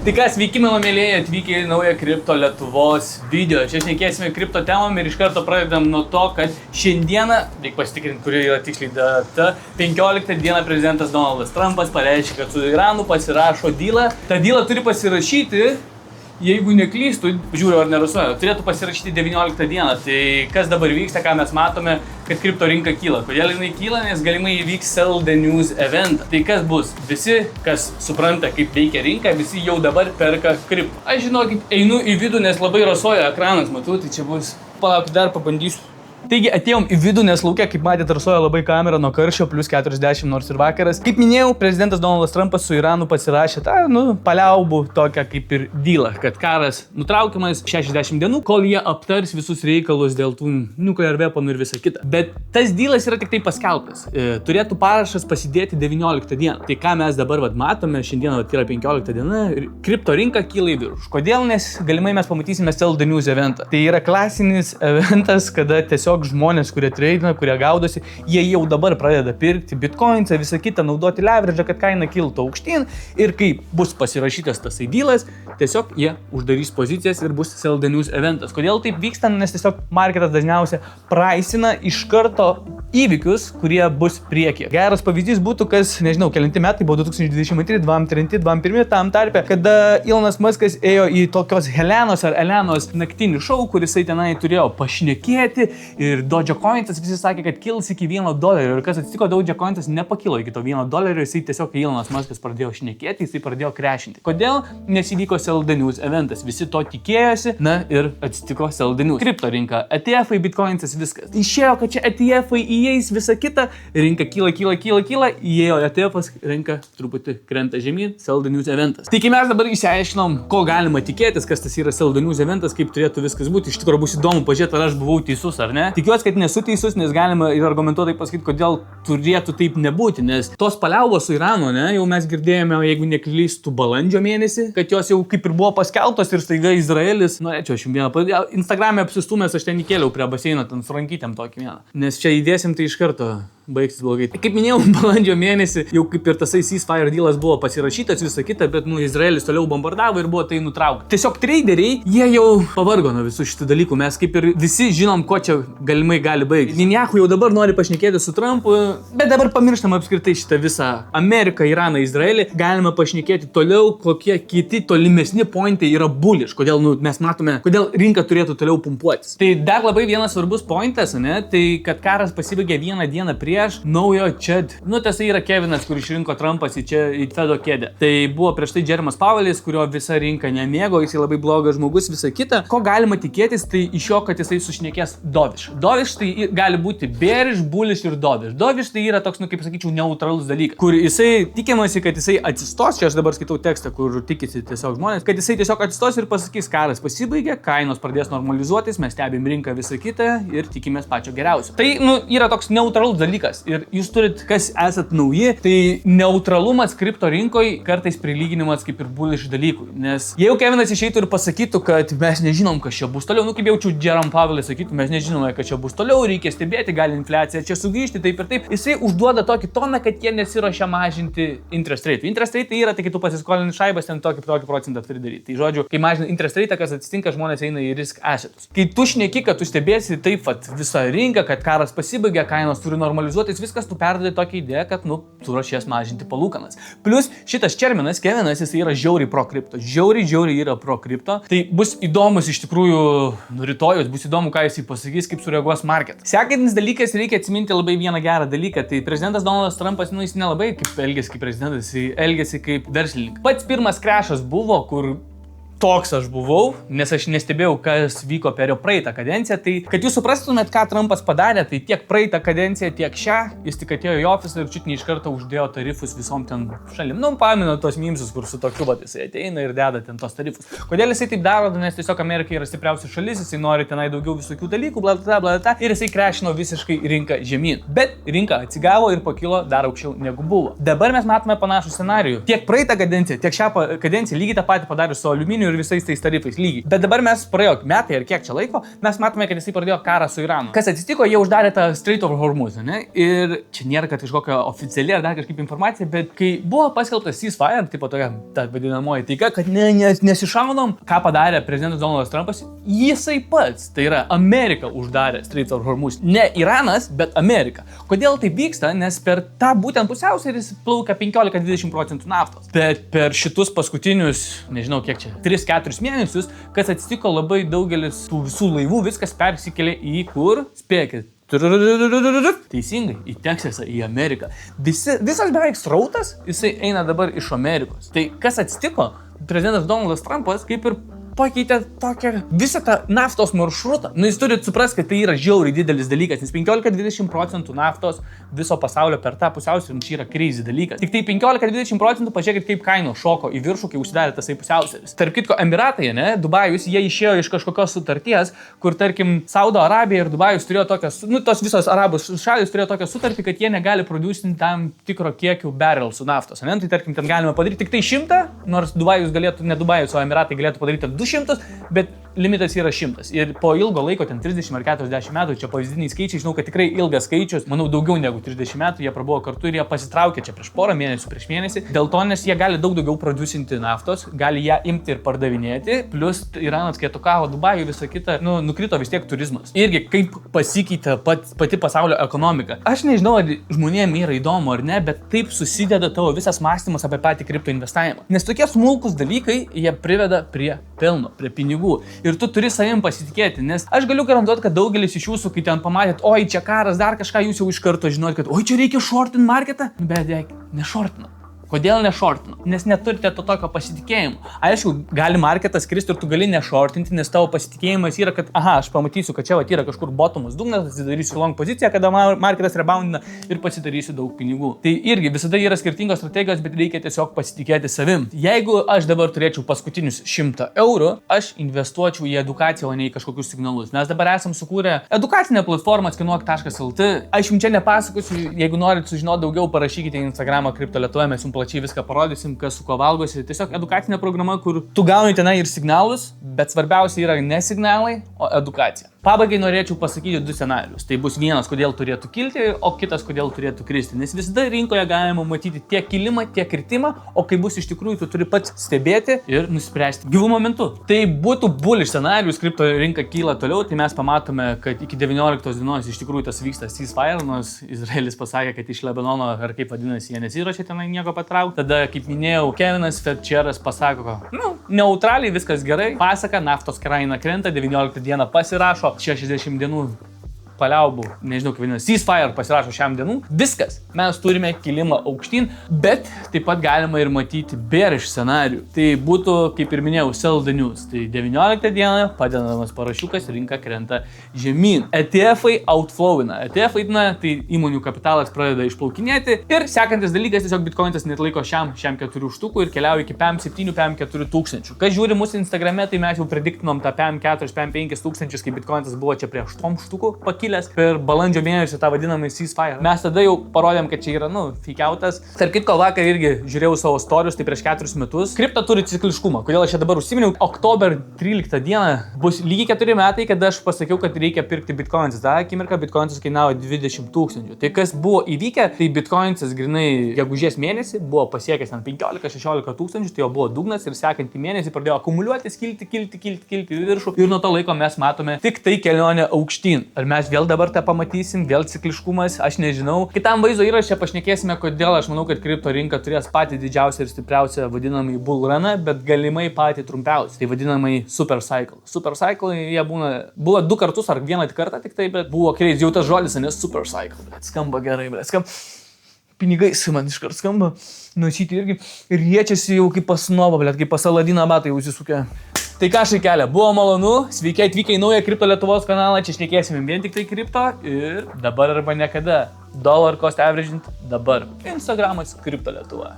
Tai kas, sveiki mano mėlėjai, atvykę į naują Kripto Lietuvos video. Čia šnekėsime kripto temom ir iš karto pradedam nuo to, kad šiandieną, reikia pasitikrinti, kuri yra tiksliai data, 15 dieną prezidentas Donaldas Trumpas pareiškė, kad su Iranu pasirašo dylą. Ta dylą turi pasirašyti, jeigu neklystu, žiūriu ar nerusuoju, turėtų pasirašyti 19 dieną. Tai kas dabar vyksta, ką mes matome, kad kripto rinka kyla. Kodėl jinai kyla, nes galimai įvyks Sell the News eventą. Tai kas bus? Visi, kas supranta, kaip veikia rinka, visi jau dabar perka kripto. Aš žinokit, einu į vidų, nes labai rasoja ekranas, matau, tai čia bus. Palauk, dar pabandysiu. Taigi atėjom į vidų, nes laukia, kaip matėte, rasoja labai kamera nuo karščio, plus 40 nors ir vakaras. Kaip minėjau, prezidentas Donaldas Trumpas su Iranu pasirašė tą, paliaubų tokią kaip ir dylą, kad karas nutraukiamas 60 dienų, kol jie aptars visus reikalus dėl tų nuclear weaponų ir visa kita. Bet tas dylas yra tik tai paskelbtas. Turėtų parašas pasidėti 19 dieną. Tai ką mes dabar matome, šiandieną yra 15 diena, kripto rinka kyla į viršų. Kodėl? Nes galimai mes pamatysime Sell the News eventą. Tai yra klasinis eventas, kada tiesiog žmonės, kurie treidina, kurie gaudosi, jie jau dabar pradeda pirkti bitcoinsą, visą kitą, naudoti leveragę, kad kaina kiltų aukštyn ir kai bus pasirašytas tas dylas, tiesiog jie uždarys pozicijas ir bus Sell the News eventas. Kodėl taip vyksta? Nes tiesiog marketas dažniausiai pricina iš karto įvykius, kurie bus priekyje. Geras pavyzdys būtų, kas, nežinau, kelinti metai buvo 2022, 2023, 2021 tam tarpe, kada Elonas Muskas ėjo į tokios Helenos ar Elenos naktinį šou, kuris tenai turėjo pašnekėti ir Dogecoinsas visi sakė, kad kils iki $1 ir kas atsitiko, Dogecoinsas nepakilo iki to $1, jisai tiesiog Elonas Muskas pradėjo šnekėti, jisai pradėjo crashinti. Kodėl? Nes įvyko Sell the News eventas, visi to tikėjosi, na ir atsitiko Sell the News. Kripto rinka, ETF-ai, Bitcoinsas, viskas. Išėjo, kad čia ETF-ai įeis visa kita, rinka kyla, įėjo ETF-as, rinka truputį krenta žemyn, Sell the News eventas. Tai kai mes dabar išsiaiškinom, ko galima tikėtis, kas tas yra Sell the News eventas, kaip turėtų viskas būti, iš tikrųjų bus įdomu pažiūrėti, ar aš buvau teisus ar ne. Tikiuosi, kad nesu teisus, nes galima ir argumentuotai pasakyti, kodėl turėtų taip nebūti, nes tos paliaubos su Iranu, ne, jau mes girdėjome, jeigu neklystų balandžio mėnesį, kad jos jau kaip ir buvo paskelbtos ir staiga Izraelis, norėčiau aš jums vieną, Instagram'e apsistumęs aš ten įkėliau prie baseino, ten su rankytėm tokį vieną, nes čia įdėsim tai iš karto baigsis blogai. Kaip minėjau, balandžio mėnesį jau kaip ir tasai ceasefire dealas buvo pasirašytas, visa kita, bet Izraelis toliau bombardavo ir buvo tai nutraukta. Tiesiog traderiai, jie jau pavargo nuo visų šitų dalykų, mes kaip ir visi žinom, ko čia galimai gali baigtis. Netanyahu jau dabar nori pašnekėti su Trumpu, bet dabar pamirštam apskritai šitą visą Ameriką, Iraną, Izraelį, galima pašnekėti toliau, kokie kiti tolimesni pointai yra bullish, kodėl mes matome, kodėl rinka turėtų toliau pumpuotis. Tai dar labai vienas svarbus pointas, ne, tai kad karas pasibaigė vieną dieną prieš naujo Čed. Tasai yra Kevinas, kur išrinko Trumpas į Fedo kėdę. Tai buvo prieš tai Jeremas Powellis, kurio visa rinka nemėgo, jisai labai blogas žmogus, visa kita. Ko galima tikėtis, tai iš jo, kad jisai sušnekės dovish. Dovish tai gali būti bearish, bullish ir dovish. Dovish tai yra toks, kaip sakyčiau, neutralus dalykas, kur jisai tikimasi, kad jisai atsistos, čia aš dabar skaitau tekstą, kur tikisi tiesiog žmonės, kad jisai tiesiog atsistos ir pasakys, karas pasibaigė, kainos pradės normalizuotis, mes stebim rinką visą kitą ir tikimės pačio geriausio. Tai, yra toks neutralus dalykas. Ir jūs turit, kas esat nauji, tai neutralumas kripto rinkoje kartais prilyginimas kaip ir bullish dalykų. Nes jeigu Kevinas išeitų ir pasakytų, kad mes nežinom, kas čia bus toliau, kaip jaučiu Jerome Powellis sakytų, mes nežinome, kas čia bus toliau, reikia stebėti, gali infliacija čia sugrįžti, taip ir taip. Jisai užduoda tokį toną, kad jie nesiruošia mažinti interest rate. Interest rate tai yra, tai kai tu pasiskolini šaibas, ten tokį procentą turi daryti. Tai žodžiu, kai mažina interest rate, kas atsitinka, žmonės eina į risk assetus. Kai tu šneki, kad tu stebėsi taip visą rinką, kad karas pasibaigė, kainos turi normalizuotis, viskas tu perdavai tokią idėją, kad tu ruošies mažinti palūkanas. Plus šitas Čerminas, Kevinas, jis yra žiauriai pro kripto. Žiauriai yra pro kripto. Tai bus įdomus iš tikrųjų rytojus, bus įdomu, ką jis pasakys, kaip sureaguos market. Sekantis dalykas, reikia atsiminti labai vieną gerą dalyką. Tai prezidentas Donaldas Trumpas, jis nelabai kaip elgėsi kaip prezidentas, jis elgėsi kaip verslininkas. Pats pirmas crashas buvo, kur toks aš buvau, nes aš nestebėjau, kas vyko per jo praeitą kadenciją, tai kad jūs suprastumėt, ką Trumpas padarė, tai tiek praeitą kadenciją, tiek šią, jis tik atėjo į ofisą ir čiut ne iš karto uždėjo tarifus visom ten šalim. Pamenu tos mimsus, kur su tokiu jisai ateina ir deda ten tos tarifus. Kodėl jisai taip daro, nes tiesiog Amerika yra stipriausia šalis, jisai nori tenai daugiau visokių dalykų, bla ir jisai crashino visiškai rinką žemyn. Bet rinka atsigavo ir pakilo dar aukščiau negu buvo. Dabar mes matome panašų scenarijų. Tiek praeitą kadenciją, tiek šią kadenciją lygiai tą patį padarė su aliuminiu ir visais tais tarifais lygiai. Bet dabar mes praėjo metai ir kiek čia laiko, mes matome, kad jisai pradėjo karą su Iranu. Kas atsitiko, jie uždarė tą Strait of Hormuz, ne? Ir čia nėra kad kažkokia oficiali ar dar kažkaip informacija, bet kai buvo paskelbtas ceasefire, tipo tokia ta vadinamoji taika, kad nesišaunam, ką padarė prezidentas Donaldas Trumpas, jisai pats, tai yra Amerika uždarė Strait of Hormuz. Ne Iranas, bet Amerika. Kodėl tai vyksta? Nes per tą būtent pusiausvyrį plaukia 15-20% naftos. Bet per šitus paskutinius, nežinau kiek čia, 3-4 mėnesius, kas atsitiko, labai daugelis tų visų laivų viskas persikėlė į kur? Spėkit. Teisingai, į Teksasą, į Ameriką. Visas beveik srautas, jisai eina dabar iš Amerikos. Tai kas atsitiko? Prezidentas Donaldas Trumpas kaip ir pakeitė tokią visą tą naftos maršrutą. Nu, jūs turite suprasti, kad tai yra žiauriai didelis dalykas, nes 15-20% naftos viso pasaulio per tą pusiausvyrį čia yra crazy dalykas. Tik tai 15-20% pažiūrėkit, kaip kainos šoko į viršų, kai užsidarė tasai pusiausvyris. Tarp kitko, Emiratai, ne, Dubajus, jie išėjo iš kažkokios sutarties, kur, tarkim, Saudo Arabija ir Dubajus turėjo tokias, nu, tos visos arabų šalis turėjo tokią sutartį, kad jie negali producinti tam tikro kiekių barrelsų naftos. Ne? Tai, tarkim, ten galima padaryti tik tai 100, nors Dubajus galėtų, ne Dubajus, o Emiratai galėtų padaryti 200, bet limitas yra 100. Ir po ilgo laiko, ten 30 ar 40 metų, čia pavyzdiniai skaičiai, žinau, kad tikrai ilgas skaičius, manau daugiau negu 30 metų, jie prabuvo kartu ir jie pasitraukė čia prieš porą mėnesių, prieš mėnesį. Dėl to, nes jie gali daug daugiau producinti naftos, gali ją imti ir pardavinėti, plus Iranas ketukavo Dubajų, visą kitą, nu, nukrito vis tiek turizmas. Irgi kaip pasikeitė pati pasaulio ekonomika. Aš nežinau, ar žmonėms yra įdomu ar ne, bet taip susideda tavo visas mąstymas apie patį kripto investavimą. Nes tokie smulkus dalykai, jie priveda prie pelno, prie pinigų. Ir tu turi savim pasitikėti, nes aš galiu garantuoti, kad daugelis iš jūsų, kai ten pamatėt, oi, čia karas, dar kažką, jūs jau iš karto žinot, kad oi, čia reikia shortin marketą, bet nešortinu. Kodėl nešortinu? Nes neturite to tokio pasitikėjimo. Aišku, gali marketas kristi ir tu gali nešortinti, nes tavo pasitikėjimas yra, kad aha, aš pamatysiu, kad čia vat yra kažkur bottomas dugnas, atsidarysiu long poziciją, kada marketas reboundina ir pasidarysiu daug pinigų. Tai irgi visada yra skirtingos strategijos, bet reikia tiesiog pasitikėti savim. Jeigu aš dabar turėčiau paskutinius 100 eurų, aš investuočiau į edukaciją, o ne į kažkokius signalus. Mes dabar esam sukūrę edukacinę platformą skinuok.lt. Aš jums čia nepasakosiu, jeigu norit sužinoti daugiau, parašykite į Instagramą Kripto Lietuvoje, mes jums plačiai viską parodysim, kas su ko valgosi. Tiesiog edukacinė programa, kur tu gauni tenai ir signalus, bet svarbiausia yra ne signalai, o edukacija. Pabaigai norėčiau pasakyti 2 scenarius. Tai bus vienas, kodėl turėtų kilti, o kitas, kodėl turėtų kristi. Nes visada rinkoje galima matyti tiek kilimą, tiek kritimą, o kai bus iš tikrųjų, tu turi pats stebėti ir nuspręsti gyvų momentu. Tai būtų bullish scenarius, kripto rinka kyla toliau, tai mes pamatome, kad iki 19 dienos iš tikrųjų tas vyksta ceasefire, nors Izraelis pasakė, kad iš Lebanono, ar kaip vadinasi, jie nesiruošia tenai nieko patraukti. Tada, kaip minėjau, Kevinas Fercheras pasako, neutraliai viskas gerai, pasaka, naftos kaina krenta, 19 dieną pasirašo, 60 dienų paliaubų, nežinau kaip vadinasi, ceasefire pasirašo šiam dienų, viskas, mes turime kilimą aukštyn, bet taip pat galima ir matyti bearish scenarijų. Tai būtų, kaip ir minėjau, sell the news. Tai 19 dieną padedamas parašiukas, rinka krenta žemyn. ETF-ai outflowina. ETF-ai, tai įmonių kapitalas pradeda išplaukinėti ir sekantis dalykas, tiesiog bitcoinas net laiko šiam 4 štukų ir keliauja iki PM7, PM4 tūkstančių. Kas žiūri mūsų Instagrame, tai mes jau prediktinom tą PM4, PM5 tūkstančius, kai bitcoinas buvo čia prie 8 štukų pakilęs per balandžio mėnesį tą vadinamą ceasefire. Mes tada jau parodėm, kad čia yra, feikiautas. Tarp kitko, vakar irgi žiūrėjau savo storius, tai prieš 4 metus. Kripto turi cikliškumą. Kodėl aš čia dabar užsiminiau? Oktober 13 dieną bus lygiai 4 metai, kada aš pasakiau, kad reikia pirkti bitcoinas. Ta akimirka bitcoinas kainavo 20 tūkstančių. Tai kas buvo įvykę, tai bitcoinas grinai gegužės mėnesį buvo pasiekęs 15-16 tūkstančių, tai jo buvo dugnas ir sekantį mėnesį pradėjo akumuliuotis, kilti į viršų. Ir nuo to laiko mes matome tik tai kelionę aukštyn. Ar mes vėl dabar tą pamatysim, vėl cikliškumas, aš nežinau. Kitam vaizdo įraše pašnekėsime, kodėl aš manau, kad kripto rinka turės patį didžiausią ir stipriausią vadinamąjį bull runą, bet galimai patį trumpiausią. Tai vadinamąjį super cycle. Super cycle jie buvo 2 kartus ar 1 kartą tik tai, bet buvo crazy. Jau tas žodis, nes super cycle. Bet skamba gerai, pinigais man iškart skamba. Nušyti irgi. Ir riečiasi jau kaip pas Nova, kaip pas Aladiną batai užsisukę. Tai ką šaikelia, buvo malonu, sveiki atvykę į naują Kripto Lietuvos kanalą, čia šnekėsime vien tik tai kripto ir dabar arba niekada. Dollar cost averaging dabar. Instagramas Kripto Lietuva.